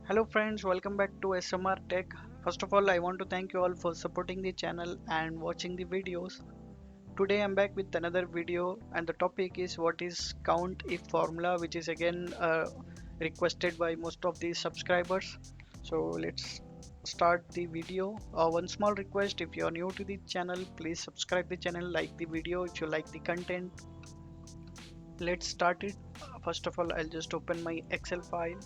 Hello friends, welcome back to SMR Tech. First of all, I want to thank you all for supporting the channel and watching the videos. Today I'm back with another video and the topic is what is COUNTIF formula, which is again requested by most of the subscribers. So let's start the video. One small request, if you are new to the channel, please subscribe the channel, like the video if you like the content. Let's start it. First of all, I'll just open my Excel file.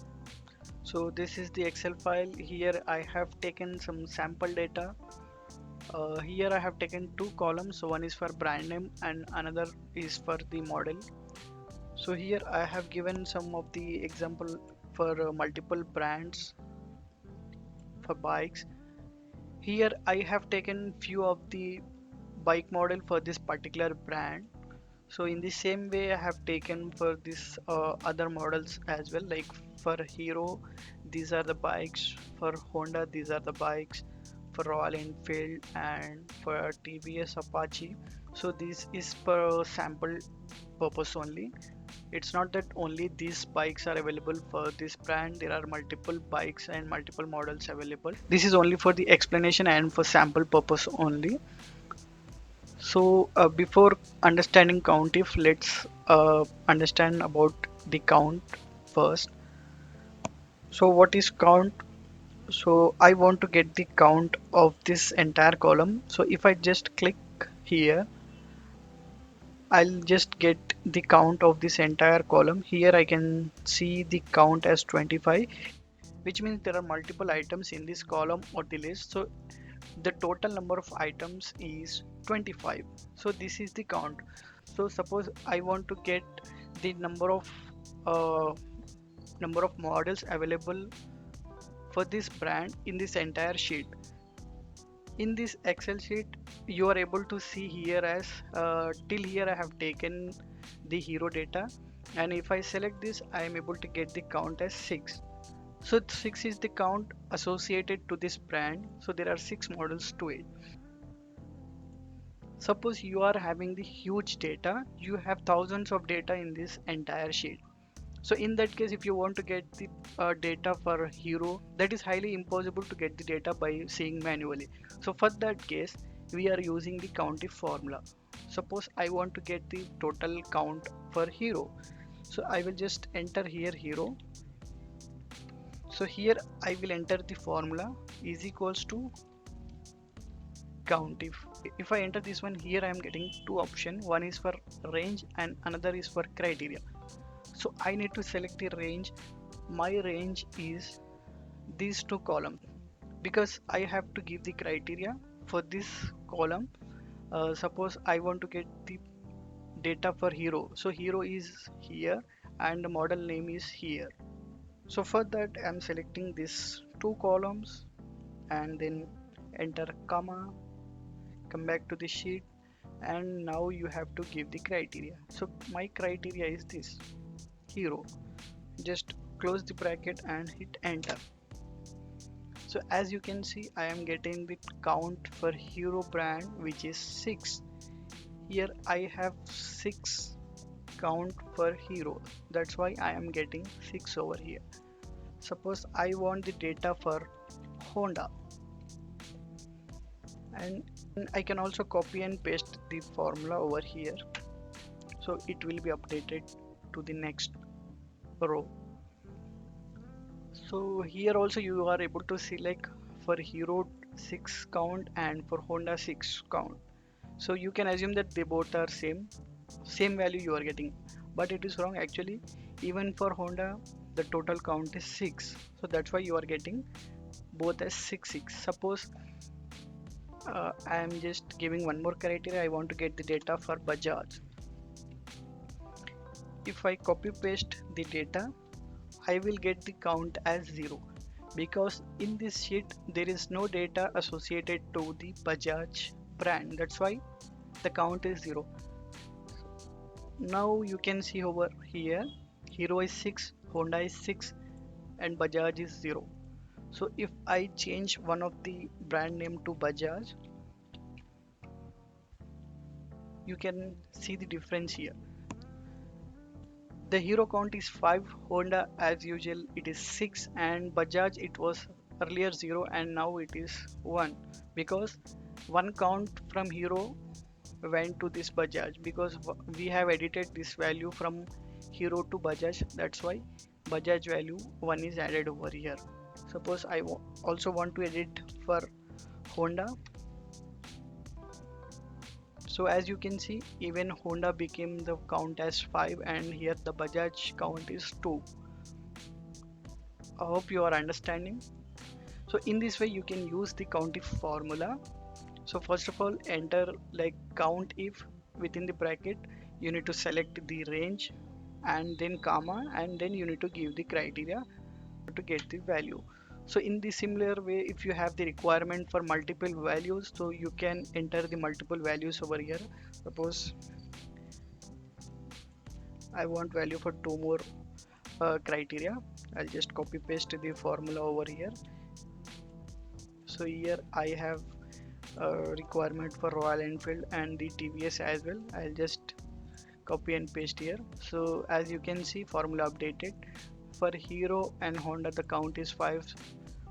So this is the Excel file. Here I have taken some sample data. Here I have taken two columns. So one is for brand name and another is for the model. So here I have given some of the example for multiple brands for bikes. Here I have taken few of the bike model for this particular brand. So in the same way I have taken for this other models as well, like for Hero these are the bikes, for Honda these are the bikes, for Royal Enfield and for TVS Apache. So this is for sample purpose only. It's not that only these bikes are available for this brand, there are multiple bikes and multiple models available. This is only for the explanation and for sample purpose only. So before understanding COUNTIF, let's understand about the count first. So what is count? So I want to get the count of this entire column. So if I just click here, I'll just get the count of this entire column. Here I can see the count as 25, which means there are multiple items in this column or the list. So the total number of items is 25. So this is the count. So suppose I want to get the uh, number of models available for this brand in this entire sheet. In this Excel sheet you are able to see here as till here I have taken the Hero data, and if I select this I am able to get the count as 6. So 6 is the count associated to this brand, so there are 6 models to it. Suppose you are having the huge data, you have thousands of data in this entire sheet. So in that case, if you want to get the data for Hero, that is highly impossible to get the data by seeing manually. So for that case, we are using the COUNTIF formula. Suppose I want to get the total count for Hero. So I will just enter here Hero. So here I will enter the formula is equals to COUNTIF. If I enter this one here, I am getting two options. One is for range and another is for criteria. So I need to select the range. My range is these two columns because I have to give the criteria for this column. Suppose I want to get the data for Hero. So Hero is here and the model name is here. So for that I'm selecting these two columns and then enter comma, come back to the sheet, and now you have to give the criteria. So my criteria is this Hero. Just close the bracket and hit enter. So as you can see I am getting the count for Hero brand, which is 6. Here I have 6 count for Hero, that's why I am getting 6 over here. Suppose I want the data for Honda, and I can also copy and paste the formula over here, so it will be updated to the next row. So here also you are able to see like for Hero 6 count and for Honda 6 count. So you can assume that they both are same value you are getting, but it is wrong actually. Even for Honda the total count is 6, so that's why you are getting both as 6. Suppose I am just giving one more criteria. I want to get the data for Bajaj. If I copy paste the data, I will get the count as 0 because in this sheet there is no data associated to the Bajaj brand. That's why the count is 0. Now you can see over here Hero is 6, Honda is 6 and Bajaj is 0. So if I change one of the brand name to Bajaj, you can see the difference here. The hero count is 5, Honda as usual it is 6, and Bajaj it was earlier 0 and now it is 1, because one count from hero went to this Bajaj, because we have edited this value from hero to Bajaj, that's why Bajaj value 1 is added over here. Suppose I also want to edit for Honda. So as you can see, even Honda became the count as 5 and here the Bajaj count is 2. I hope you are understanding. So in this way you can use the COUNTIF formula. So first of all, enter like count if within the bracket, you need to select the range and then comma, and then you need to give the criteria to get the value. So in the similar way, if you have the requirement for multiple values, so you can enter the multiple values over here. Suppose I want value for 2 more criteria. I'll just copy paste the formula over here. So here I have requirement for Royal Enfield and the TVS as well. I'll just copy and paste here. So as you can see, formula updated. For Hero and Honda the count is 5,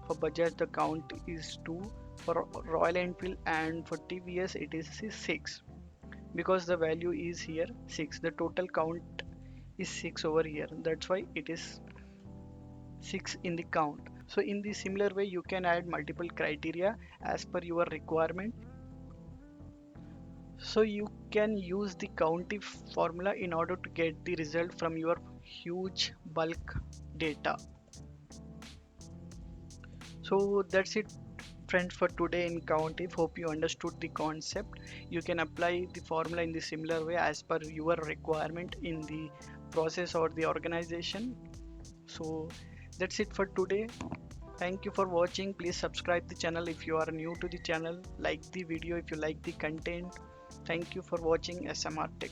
for Bajaj the count is 2, for Royal Enfield and for TVS it is 6, because the value is here 6, the total count is 6 over here, that's why it is 6 in the count. So in the similar way you can add multiple criteria as per your requirement. So you can use the COUNTIF formula in order to get the result from your huge bulk data. So that's it friends for today in COUNTIF. Hope you understood the concept. You can apply the formula in the similar way as per your requirement in the process or the organization. So that's it for today. Thank you for watching. Please subscribe the channel if you are new to the channel. Like the video if you like the content. Thank you for watching SMR Tech.